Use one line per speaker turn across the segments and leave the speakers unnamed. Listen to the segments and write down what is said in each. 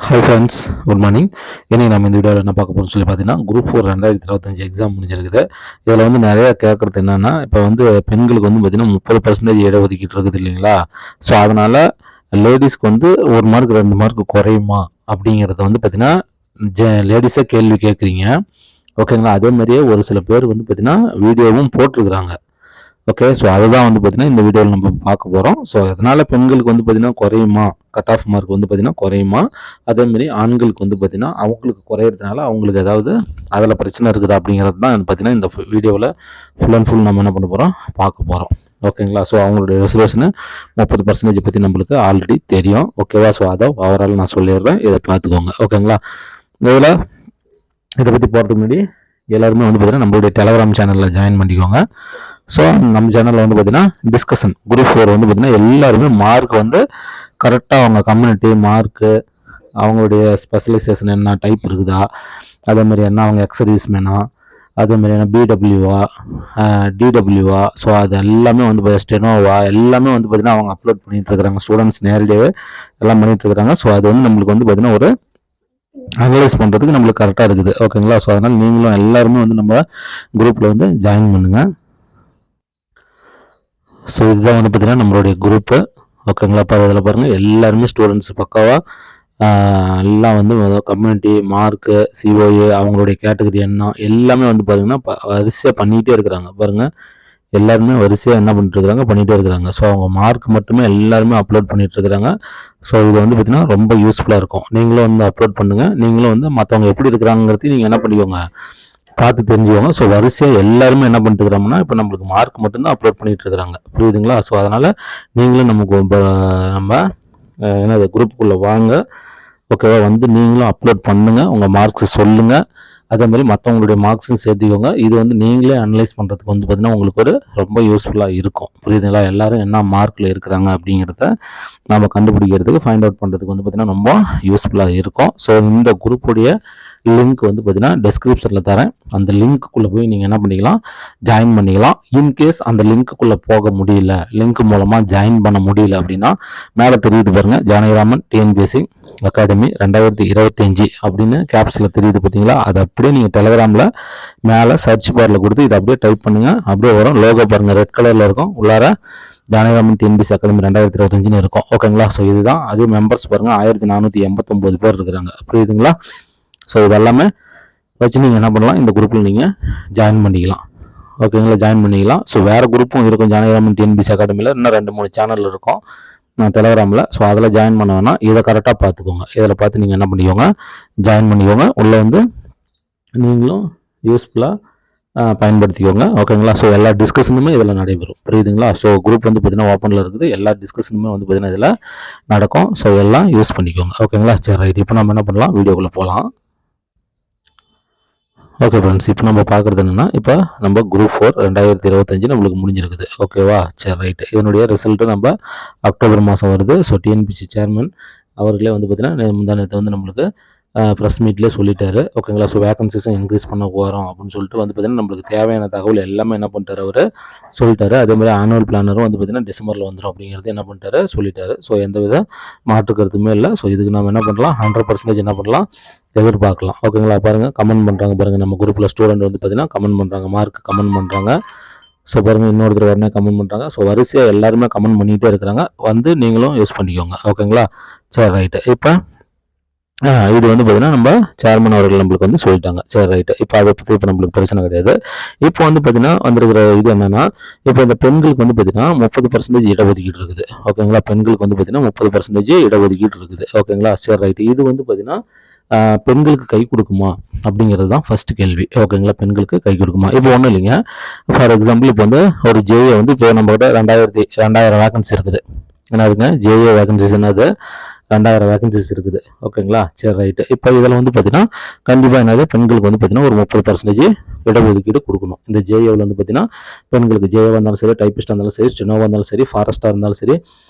Hi friends, good morning. இனி நம்ம இந்த வீடியோவில் என்ன பார்க்க போகிறோம்னு சொல்லி பார்த்தீங்கன்னா, குரூப் 4 2025 எக்ஸாம் முடிஞ்சிருக்குது. இதில் வந்து நிறைய கேட்குறது என்னென்னா, இப்போ வந்து பெண்களுக்கு வந்து பார்த்திங்கன்னா 30% இடஒதுக்கீடு இருக்குது இல்லைங்களா? ஸோ அதனால் லேடிஸ்க்கு வந்து 1 மார்க் 2 மார்க் குறையுமா அப்படிங்கிறத வந்து பார்த்திங்கன்னா லேடிஸே கேள்வி கேட்குறீங்க. ஓகேங்களா? அதே மாதிரியே ஒரு சில பேர் வந்து பார்த்திங்கன்னா வீடியோவும் போட்டிருக்கிறாங்க. ஓகே. ஸோ அதுதான் வந்து பார்த்தீங்கன்னா இந்த வீடியோவில் நம்ம பார்க்க போகிறோம். ஸோ அதனால் பெண்களுக்கு வந்து பார்த்தீங்கன்னா குறையுமா, கட் ஆஃப் மார்க் வந்து பார்த்தீங்கன்னா குறையுமா, அதேமாரி ஆண்களுக்கு வந்து பார்த்தீங்கன்னா அவங்களுக்கு குறையிறதுனால அவங்களுக்கு ஏதாவது அதில் பிரச்சனை இருக்குதா அப்படிங்கிறது தான் பார்த்தீங்கன்னா இந்த வீடியோவில் ஃபுல் அண்ட் ஃபுல் நம்ம என்ன பண்ண போகிறோம், பார்க்க போகிறோம். ஓகேங்களா? ஸோ அவங்களுடைய ரிசர்வேஷனு 30% பற்றி நம்மளுக்கு ஆல்ரெடி தெரியும். ஓகேவா? ஸோ அதை ஓவரால் நான் சொல்லிடுறேன், இதை பார்த்துக்கோங்க. ஓகேங்களா? இதில் இதை பற்றி போகிறதுக்கு முன்னாடி எல்லாருமே வந்து பார்த்தீங்கன்னா நம்மளுடைய டெலகிராம் சேனலில் ஜாயின் பண்ணிக்கோங்க. ஸோ நம்ம சேனலில் வந்து பார்த்தீங்கன்னா டிஸ்கஷன் குரூப் 4 வந்து பார்த்தீங்கன்னா எல்லாருமே மார்க் வந்து கரெக்டாக அவங்க கம்யூனிட்டி மார்க்கு, அவங்களுடைய ஸ்பெஷலைசேஷன் என்ன டைப் இருக்குதா, அதே மாதிரி என்ன அவங்க எக்ஸர்வீஸ் மேனா, அதே மாதிரி என்ன பிடபிள்யூவா, டிடபிள்யூவா, ஸோ அது எல்லாமே வந்து ஸ்டெனோவா எல்லாமே வந்து பார்த்தீங்கன்னா அவங்க அப்லோட் பண்ணிட்டு இருக்கிறாங்க. ஸ்டூடெண்ட்ஸ் நேரடியாகவே எல்லாம் பண்ணிட்டு இருக்கிறாங்க. ஸோ அது வந்து நம்மளுக்கு வந்து பார்த்தீங்கன்னா ஒரு அனலைஸ் பண்ணுறதுக்கு நம்மளுக்கு கரெக்டாக இருக்குது. ஓகேங்களா? ஸோ அதனால் நீங்களும் எல்லாருமே வந்து நம்ம குரூப்பில் வந்து ஜாயின் பண்ணுங்கள். ஸோ இதுதான் வந்து பார்த்தீங்கன்னா நம்மளுடைய குரூப்பு. ஓகேங்களா? இதில் பாருங்கள் எல்லாருமே ஸ்டூடெண்ட்ஸ் பக்காவாக எல்லாம் வந்து கம்யூனிட்டி மார்க்கு, சிஓஏ, அவங்களுடைய கேட்டகரி என்ன எல்லாமே வந்து பாருங்கன்னா வரிசையாக பண்ணிகிட்டே இருக்கிறாங்க. பாருங்கள் எல்லாருமே வரிசையாக என்ன பண்ணிகிட்டே இருக்கிறாங்க. ஸோ அவங்க மார்க் மட்டுமே எல்லாருமே அப்லோட் பண்ணிகிட்டு இருக்கிறாங்க. ஸோ இது வந்து பார்த்திங்கன்னா ரொம்ப யூஸ்ஃபுல்லாக இருக்கும். நீங்களும் வந்து அப்லோட் பண்ணுங்கள். நீங்களும் வந்து மற்றவங்க எப்படி இருக்கிறாங்கிறதையும் நீங்கள் என்ன பண்ணிக்கோங்க, பார்த்து தெரிஞ்சுக்கோங்க. ஸோ வரிசையாக எல்லாருமே என்ன பண்ணிட்டு இருக்கிறாங்கன்னா இப்போ நம்மளுக்கு மார்க் மட்டும்தான் அப்லோட் பண்ணிட்டு இருக்கிறாங்க. புரியுதுங்களா? ஸோ அதனால் நீங்களும் நம்ம என்னது குரூப்புக்குள்ளே வாங்க. ஓகேவா? வந்து நீங்களும் அப்லோட் பண்ணுங்கள், உங்கள் மார்க்ஸை சொல்லுங்கள். அதே மாதிரி மற்றவங்களுடைய மார்க்ஸும் சேர்த்துக்கோங்க. இது வந்து நீங்களே அனலைஸ் பண்ணுறதுக்கு வந்து பார்த்திங்கன்னா உங்களுக்கு ஒரு ரொம்ப யூஸ்ஃபுல்லாக இருக்கும். புரியுதுங்களா? எல்லாரும் என்ன மார்க்கில் இருக்கிறாங்க அப்படிங்கிறத நம்ம கண்டுபிடிக்கிறதுக்கு ஃபைண்ட் அவுட் பண்ணுறதுக்கு வந்து பார்த்திங்கன்னா ரொம்ப யூஸ்ஃபுல்லாக இருக்கும். ஸோ இந்த குரூப்புடைய லிங்க் வந்து பார்த்தீங்கன்னா டெஸ்கிரிப்ஷனில் தரேன். அந்த லிங்க்குள்ளே போய் நீங்கள் என்ன பண்ணிக்கலாம், ஜாயின் பண்ணிக்கலாம். இன்கேஸ் அந்த லிங்க்குள்ளே போக முடியல, லிங்க் மூலமாக ஜாயின் பண்ண முடியல அப்படின்னா மேலே தெரியுது பாருங்கள், ஜானகிராமன் டிஎன்பிஎஸ்சி அகாடமி 2025 அப்படின்னு கேப்ஸில் தெரியுது பார்த்தீங்களா? அதை அப்படியே நீங்கள் டெலகிராமில் மேலே சர்ச் பாரில் கொடுத்து இதை அப்படியே டைப் பண்ணுங்கள். அப்படியே வரும். லோகோ பாருங்கள், ரெட் கலரில் இருக்கும். உள்ளார ஜானகிராமன் டிஎன்பிஎஸ்சி அகாடமி 2025 இருக்கும். ஓகேங்களா? ஸோ இதுதான் அது. மெம்பர்ஸ் பாருங்கள் 1489 பேர் இருக்கிறாங்க. புரியுதுங்களா? ஸோ இதெல்லாமே வச்சு நீங்கள் என்ன பண்ணலாம், இந்த குரூப்பில் நீங்கள் ஜாயின் பண்ணிக்கலாம். ஓகேங்களா? ஜாயின் பண்ணிக்கலாம். ஸோ வேறு குரூப்பும் இருக்கும் ஜானகிராமன் டிஎன்பிஎஸ்சி அகாடமியில். இன்னும் 2-3 சேனல் இருக்கும் டெலகிராமில். ஸோ அதில் ஜாயின் பண்ண வேணாம், இதை கரெக்டாக பார்த்துக்கோங்க. இதில் பார்த்து நீங்கள் என்ன பண்ணிக்கோங்க, ஜாயின் பண்ணிக்கோங்க. உள்ளே வந்து நீங்களும் யூஸ்ஃபுல்லாக பயன்படுத்திக்கோங்க. ஓகேங்களா? ஸோ எல்லா டிஸ்கஷனுமே இதில் நடைபெறும். புரியுதுங்களா? ஸோ குரூப் வந்து பார்த்தீங்கன்னா ஓப்பனில் இருக்குது. எல்லா டிஸ்கஷனுமே வந்து பார்த்தீங்கன்னா இதில் நடக்கும். ஸோ எல்லாம் யூஸ் பண்ணிக்கோங்க. ஓகேங்களா? சரி, ரைட். இப்போ நம்ம என்ன பண்ணலாம், வீடியோக்குள்ளே போகலாம். ஓகே ஃப்ரெண்ட்ஸ், இப்போ நம்ம பார்க்குறது என்னென்னா, இப்போ நம்ம குரூப் 4 2025 நம்மளுக்கு முடிஞ்சிருக்குது. ஓகேவா? சரி, ரைட்டு. இதனுடைய ரிசல்ட்டு நம்ம அக்டோபர் மாதம் வருது. ஸோ டிஎன்பிஎஸ்சி சேர்மன் அவர்களே வந்து பார்த்தீங்கன்னா முந்தானத்தை வந்து நம்மளுக்கு ப்ரெஸ் மீட்லேயே சொல்லிட்டாரு. ஓகேங்களா? ஸோ வேகன்சிஸும் இன்க்ரீஸ் பண்ண போகிறோம் அப்படின்னு சொல்லிட்டு வந்து பார்த்தீங்கன்னா நம்மளுக்கு தேவையான தகவல் எல்லாமே என்ன பண்ணிட்டாரு, அவர் சொல்லிட்டாரு. அதேமாதிரி ஆனுவல் பிளானரும் வந்து பார்த்தீங்கன்னா டிசம்பரில் வந்துடும் அப்படிங்கிறது என்ன பண்ணிட்டாரு, சொல்லிட்டாரு. ஸோ எந்தவித மாற்று கருத்துமே இல்லை. ஸோ இதுக்கு நம்ம என்ன பண்ணலாம், 100% என்ன பண்ணலாம், எதிர்பார்க்கலாம். ஓகேங்களா? பாருங்கள் கமெண்ட் பண்ணுறாங்க பாருங்கள், நம்ம குரூப்பில் ஸ்டூடெண்ட் வந்து பார்த்தீங்கன்னா கமெண்ட் பண்ணுறாங்க, மார்க் கமெண்ட் பண்ணுறாங்க. ஸோ பாருங்கள் இன்னொருத்தர் உடனே கமெண்ட் பண்ணுறாங்க. ஸோ வரிசையாக எல்லாருமே கமெண்ட் பண்ணிகிட்டே இருக்கிறாங்க. வந்து நீங்களும் யூஸ் பண்ணிக்கோங்க. ஓகேங்களா? சரி, ரைட்டு. இப்போ இது வந்து பார்த்தீங்கன்னா நம்ம சேர்மன் அவர்கள் நம்மளுக்கு வந்து சொல்லிட்டாங்க. சரி, ரைட்டு. இப்போ அதை பற்றி இப்போ நம்மளுக்கு பிரச்சனை கிடையாது. இப்போ வந்து பார்த்தீங்கன்னா வந்திருக்கிற இது என்னென்னா, இப்போ இந்த பெண்களுக்கு வந்து பார்த்தீங்கன்னா 30% இடஒதுக்கீடு இருக்குது. ஓகேங்களா? பெண்களுக்கு வந்து பார்த்தீங்கன்னா 30% இடஒதுக்கீடு இருக்குது. ஓகேங்களா? சரி, ரைட்டு. இது வந்து பார்த்தீங்கன்னா பெண்களுக்கு கை கொடுக்குமா அப்படிங்கிறது தான் ஃபர்ஸ்ட் கேள்வி. ஓகேங்களா? பெண்களுக்கு கை கொடுக்குமா? இப்போ ஒன்றும் இல்லைங்க. ஃபார் எக்ஸாம்பிள் இப்போ வந்து ஒரு ஜேஏ வந்து இப்போ நம்மகிட்ட 2000 வேகன்சி இருக்குது. என்னதுங்க, ஜேஏ வேகன்சிஸ் என்னது, 2000 வேகன்சிஸ் இருக்குது. ஓகேங்களா? சரி, ரைட்டு. இப்போ இதில் வந்து பார்த்தீங்கன்னா கண்டிப்பாக என்னது, பெண்களுக்கு வந்து பார்த்தீங்கன்னா ஒரு 30% இடஒதுக்கீடு கொடுக்கணும். இந்த ஜேஏவில் வந்து பார்த்தீங்கன்னா பெண்களுக்கு ஜேஏவாக இருந்தாலும் சரி, டைப்பிஸ்டாக இருந்தாலும் சரி, ஸ்டெனோவாக இருந்தாலும் சரி, ஃபாரஸ்ட்டாக இருந்தாலும் சரி,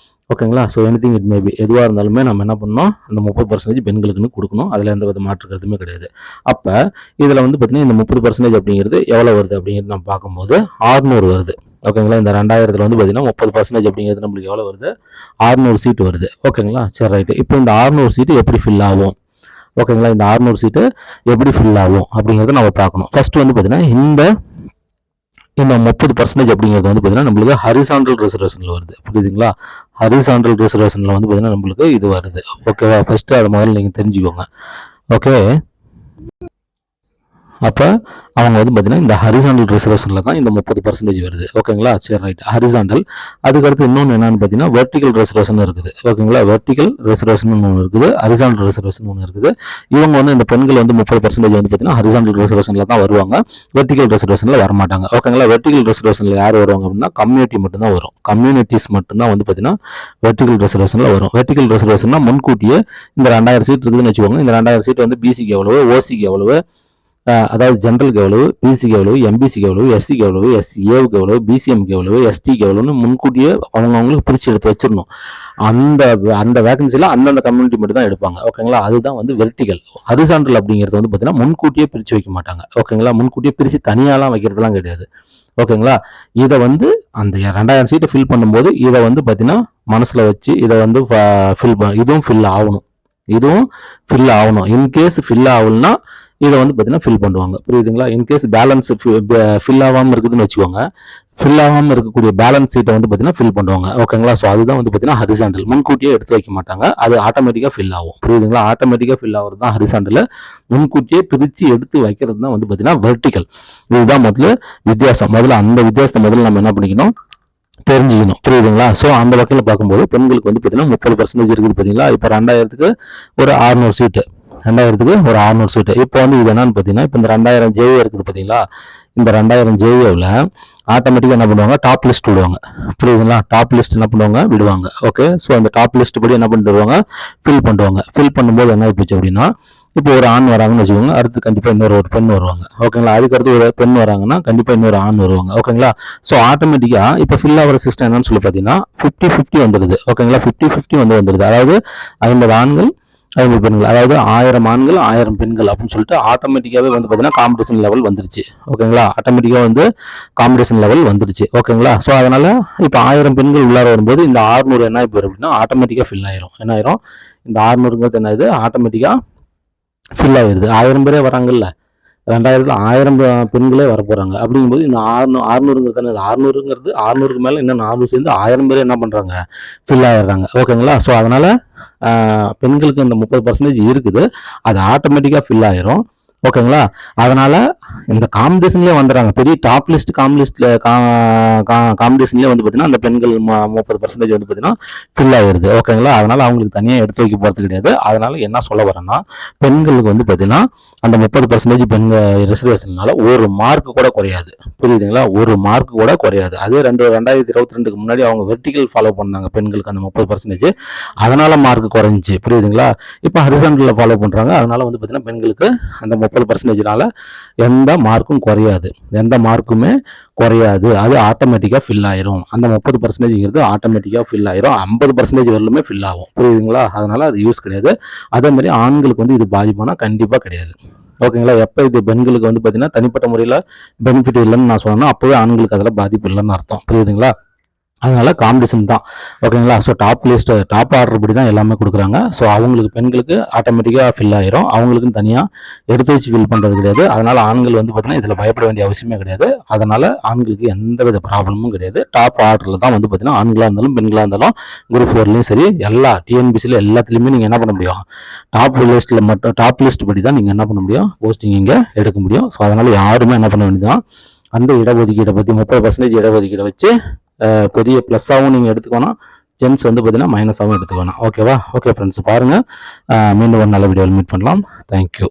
ஓகேங்களா. ஸோ எனிதிங் இட் மேபி, எதுவாக இருந்தாலுமே நம்ம என்ன பண்ணணும், அந்த 30% பெண்களுக்குன்னு கொடுக்கணும். அதில் எந்த வித மாற்று கருத்துமே கிடையாது. அப்போ இதில் வந்து பார்த்தீங்கன்னா இந்த 30% அப்படிங்கிறது எவ்வளோ வருது அப்படிங்கிறது நம்ம பார்க்கும்போது 600 வருது. ஓகேங்களா. இந்த 2000 வந்து பார்த்தீங்கன்னா 30% அப்படிங்கிறது நம்மளுக்கு எவ்வளோ வருது, 600 சீட்டு வருது. ஓகேங்களா. சரி ரைட்டு. இப்போ இந்த 600 சீட்டு எப்படி ஃபில் ஆகும், ஓகேங்களா. இந்த 600 சீட்டு எப்படி ஃபில் ஆகும் அப்படிங்கிறத நம்ம பார்க்கணும். ஃபர்ஸ்ட் வந்து பார்த்தீங்கன்னா இந்த 30% அப்படிங்கிறது வந்து பார்த்தீங்கன்னா நம்மளுக்கு ஹரிசாண்டல் ரிசர்வேஷனில் வருது. புரியுதுங்களா. ஹரிசாண்டல் ரிசர்வேஷனில் வந்து பார்த்தீங்கன்னா நம்மளுக்கு இது வருது. ஓகேவா. ஃபர்ஸ்ட் அதை முதல்ல நீங்கள் தெரிஞ்சுக்கோங்க. ஓகே. அப்போ அவங்க வந்து பார்த்தீங்கன்னா இந்த ஹரிசாண்டல் ரிசர்வேஷனில் தான் இந்த 30% வருது. ஓகேங்களா. சரி ரைட். ஹரிசாண்டல். அதுக்கடுத்து இன்னொன்று என்னன்னு பார்த்தீங்கன்னா வெர்டிகல் ரிசர்வேஷன் இருக்குது. ஓகேங்களா. வெர்டிகல் ரிசர்வேஷன் ஒன்று இருக்குது, ஹரிசாண்டல் ரிசர்வேஷன் ஒன்று இருக்குது. இவங்க வந்து இந்த பெண்கள் வந்து 30% வந்து பார்த்தீங்கன்னா ஹரிசாண்டல் ரிசர்வேஷனில் தான் வருவாங்க, வெர்டிகல் ரிசர்வேஷனில் வரமாட்டாங்க. ஓகேங்களா. வெர்டிகல் ரிசர்வேஷனில் யார் வருவாங்க அப்படின்னா கம்யூனிட்டி மட்டும்தான் வரும். கம்யூனிட்டிஸ் மட்டும்தான் வந்து பார்த்தீங்கன்னா வெர்டிகல் ரிசர்வேஷனில் வரும். வெர்டிகல் ரிசர்வேஷன்னா முன்கூட்டியே இந்த 2000 சீட் இருக்குதுன்னு வச்சுக்கோங்க. இந்த 2000 சீட் வந்து பிசிக்கு எவ்வளவு, ஓசிக்கு எவ்வளவு, அதாவது ஜென்ரலுக்கு எவ்வளவு, பிசிக்கு எவ்வளவு, எம்பிசிக்கு எவ்வளவு, எஸ்சிக்கு எவ்வளவு, எஸ்ஏவுக்கு எவ்வளவு, பிசிஎம்க்கு எவ்வளவு, எஸ்டிக்கு எவ்வளவுன்னு முன்கூட்டியே அவங்களுக்கு பிரித்து எடுத்து வச்சிடணும். அந்த அந்த வேகன்சியில் அந்தந்த கம்யூனிட்டி மட்டும் தான் எடுப்பாங்க. ஓகேங்களா. அதுதான் வந்து வெர்டிகல். ஹரிசாண்டல் அப்படிங்கிறது வந்து பார்த்தீங்கன்னா முன்கூட்டியே பிரித்து வைக்க மாட்டாங்க. ஓகேங்களா. முன்கூட்டியே பிரித்து தனியாலாம் வைக்கிறதுலாம் கிடையாது. ஓகேங்களா. இதை வந்து அந்த 2000 சீட்டை ஃபில் பண்ணும்போது இதை வந்து பார்த்தீங்கன்னா மனசில் வச்சு இதை வந்து இதுவும் ஃபில் ஆகணும், இதுவும் ஃபில் ஆகணும். இன்கேஸ் ஃபில் ஆகணும்னா இதை வந்து பார்த்தீங்கன்னா ஃபில் பண்ணுவாங்க. புரியுதுங்களா. இன்கேஸ் பேலன்ஸ் ஃபில் ஆகாமல் இருக்குதுன்னு வச்சுக்கோங்க, ஃபில் ஆகாமல் இருக்கக்கூடிய பேலன்ஸ் சீட்டை வந்து பார்த்தீங்கன்னா ஃபில் பண்ணுவாங்க. ஓகேங்களா. ஸோ அதுதான் வந்து பார்த்தீங்கன்னா ஹரிசாண்டல். முன்கூட்டியே எடுத்து வைக்க மாட்டாங்க, அது ஆட்டோமேட்டிக்காக ஃபில் ஆகும். புரியுதுங்களா. ஆட்டோமேட்டிக்காக ஃபில் ஆகிறது தான் ஹரிசாண்டல். முன்கூட்டியே பிரித்து எடுத்து வைக்கிறது தான் வந்து பார்த்தீங்கன்னா வெர்டிகல். இதுதான் முதல்ல வித்தியாசம். முதல்ல அந்த வித்தியாசத்தை முதல்ல நம்ம என்ன பண்ணிக்கணும், தெரிஞ்சுக்கணும். புரியுதுங்களா. ஸோ அந்த வகையில் பார்க்கும்போது பெண்களுக்கு வந்து பார்த்தீங்கன்னா 30% இருக்குது. பார்த்தீங்களா. இப்போ 2000க்கு ஒரு 600 சீட்டு, 2000க்கு ஒரு 600 சீட்டு. இப்போ வந்து இது என்னன்னு பார்த்தீங்கன்னா இப்போ இந்த 2000 ஜேஏ இருக்குது பார்த்தீங்களா. இந்த 2000 ஜேஏவில் ஆட்டோமேட்டிக்காக என்ன பண்ணுவாங்க, டாப் லிஸ்ட் விடுவாங்க. புரியுதுங்களா. டாப் லிஸ்ட் என்ன பண்ணுவாங்க, விடுவாங்க. ஓகே. ஸோ அந்த டாப் லிஸ்ட் படி என்ன பண்ணிட்டு வருவாங்க, ஃபில் பண்ணுவாங்க. ஃபில் பண்ணும்போது என்ன ஆகிப்போச்சு அப்படின்னா, இப்போ ஒரு ஆண் வராங்கன்னு வச்சுக்கோங்க, அடுத்து கண்டிப்பாக இன்னொரு ஒரு பெண் வருவாங்க. ஓகேங்களா. அதுக்கடுத்து ஒரு பெண் வராங்கன்னா கண்டிப்பாக இன்னொரு ஆண் வருவாங்க. ஓகேங்களா. ஸோ ஆட்டோமேட்டிக்காக இப்போ ஃபில் ஆகிற சிஸ்டம் என்னன்னு சொல்லி பார்த்தீங்கன்னா 50-50 வந்துடுது. ஓகேங்களா. 50-50 வந்துடுது. அதாவது 50 ஆண்கள் 50 பெண்கள், அதாவது 1000 ஆண்கள் 1000 பெண்கள் அப்படின்னு சொல்லிட்டு ஆட்டோமேட்டிக்காகவே வந்து பார்த்தீங்கன்னா காம்படிஷன் லெவல் வந்துருச்சு. ஓகேங்களா. ஆட்டோமேட்டிக்காக வந்து காம்படிஷன் லெவல் வந்துருச்சு. ஓகேங்களா. ஸோ அதனால இப்போ 1000 பெண்கள் உள்ளார வரும்போது இந்த 600 என்ன ஆகி போயிடும் அப்படின்னா ஆட்டோமேட்டிக்காக ஃபில் ஆயிரும். என்ன ஆயிரும், இந்த 600ங்கிறது என்ன ஆகுது, ஆட்டோமேட்டிக்காக ஃபில் ஆகிடுது. 1000 பேரே வராங்கல்ல, 2000ல் 1000 பெண்களே வர போகிறாங்க. அப்படிங்கும்போது இந்த 600ங்கிறது தானே, 600க்கு மேலே இன்னும் 400 சேர்ந்து 1000 பேர் என்ன பண்ணுறாங்க, ஃபில் ஆகிடுறாங்க. ஓகேங்களா. ஸோ அதனால் பெண்களுக்கு இந்த 30% இருக்குது, அது ஆட்டோமேட்டிக்காக ஃபில் ஆயிரும். ஓகேங்களா. அதனால இந்த காம்படிஷன்லேயே வந்துடுறாங்க. பெரிய டாப் லிஸ்ட் காம்படிஷன்லேயே வந்து பார்த்தீங்கன்னா அந்த பெண்கள் 30% வந்து பார்த்தீங்கன்னா ஃபில் ஆகிடுது. ஓகேங்களா. அதனால அவங்களுக்கு தனியாக எடுத்து வைக்க போகிறது கிடையாது. அதனால என்ன சொல்ல வரேன்னா, பெண்களுக்கு வந்து பார்த்தீங்கன்னா அந்த 30% பெண்கள் ரிசர்வேஷன்னால ஒரு மார்க் கூட குறையாது. புரியுதுங்களா. ஒரு மார்க் கூட குறையாது. அதே 2022க்கு முன்னாடி அவங்க வெர்டிகல் ஃபாலோ பண்ணாங்க பெண்களுக்கு அந்த 30%, அதனால மார்க் குறைஞ்சிச்சு. புரியுதுங்களா. இப்போ ஹரிசாண்டலில் ஃபாலோ பண்ணுறாங்க, அதனால வந்து பார்த்தீங்கன்னா பெண்களுக்கு அந்த 30%னால எந்த மார்க்கும் குறையாது, எந்த மார்க்குமே குறையாது. அது ஆட்டோமேட்டிக்காக ஃபில் ஆயிரும். அந்த 30%ங்கிறது ஆட்டோமேட்டிக்காக ஃபில் ஆயிரும். 50% வரலுமே ஃபில் ஆகும். புரியுதுங்களா. அதனால அது யூஸ் கிடையாது. அதே மாதிரி ஆண்களுக்கு வந்து இது பாதிப்பானா கண்டிப்பாக கிடையாது. ஓகேங்களா. எப்போ இது பெண்களுக்கு வந்து பார்த்தீங்கன்னா தனிப்பட்ட முறையில் பெனிஃபிட் இல்லைன்னு நான் சொன்னேன்னா அப்போவே ஆண்களுக்கு அதில் பாதிப்பு இல்லைன்னு அர்த்தம். புரியுதுங்களா. அதனால காம்படிஷன் தான். ஓகேங்களா. ஸோ டாப் ஆர்டர் படி தான் எல்லாமே கொடுக்குறாங்க. ஸோ அவங்களுக்கு பெண்களுக்கு ஆட்டோமேட்டிக்காக ஃபில் ஆயிரும். அவங்களுக்குன்னு தனியாக எடுத்து வச்சு ஃபில் பண்ணுறது கிடையாது. அதனால் ஆண்கள் வந்து பார்த்தீங்கன்னா இதில் பயப்பட வேண்டிய அவசியமே கிடையாது. அதனால் ஆண்களுக்கு எந்த வித ப்ராப்ளமும் கிடையாது. டாப் ஆர்டரில் தான் வந்து பார்த்தீங்கன்னா ஆண்களாக இருந்தாலும் பெண்களாக இருந்தாலும் குரூப் 4லையும் சரி எல்லா டிஎன்பிசியில் எல்லாத்துலேயுமே நீங்கள் என்ன பண்ண முடியும், டாப் லிஸ்ட் படி தான் நீங்கள் என்ன பண்ண முடியும், போஸ்டிங் இங்கே எடுக்க முடியும். ஸோ அதனால் யாருமே என்ன பண்ண வேண்டியதான், அந்த இடஒதுக்கீடை பற்றி 30% இடஒதுக்கீடை வச்சு பெரிய ப்ளஸ்ஸாகவும் நீங்கள் எடுத்துக்கணும், ஜென்ஸ் வந்து பார்த்தீங்கன்னா மைனஸாகவும் எடுத்துக்கணும். ஓகேவா. ஓகே ஃப்ரெண்ட்ஸ், பாருங்கள். மீண்டும் ஒரு நல்ல வீடியோவில் மீட் பண்ணலாம். தேங்க்யூ.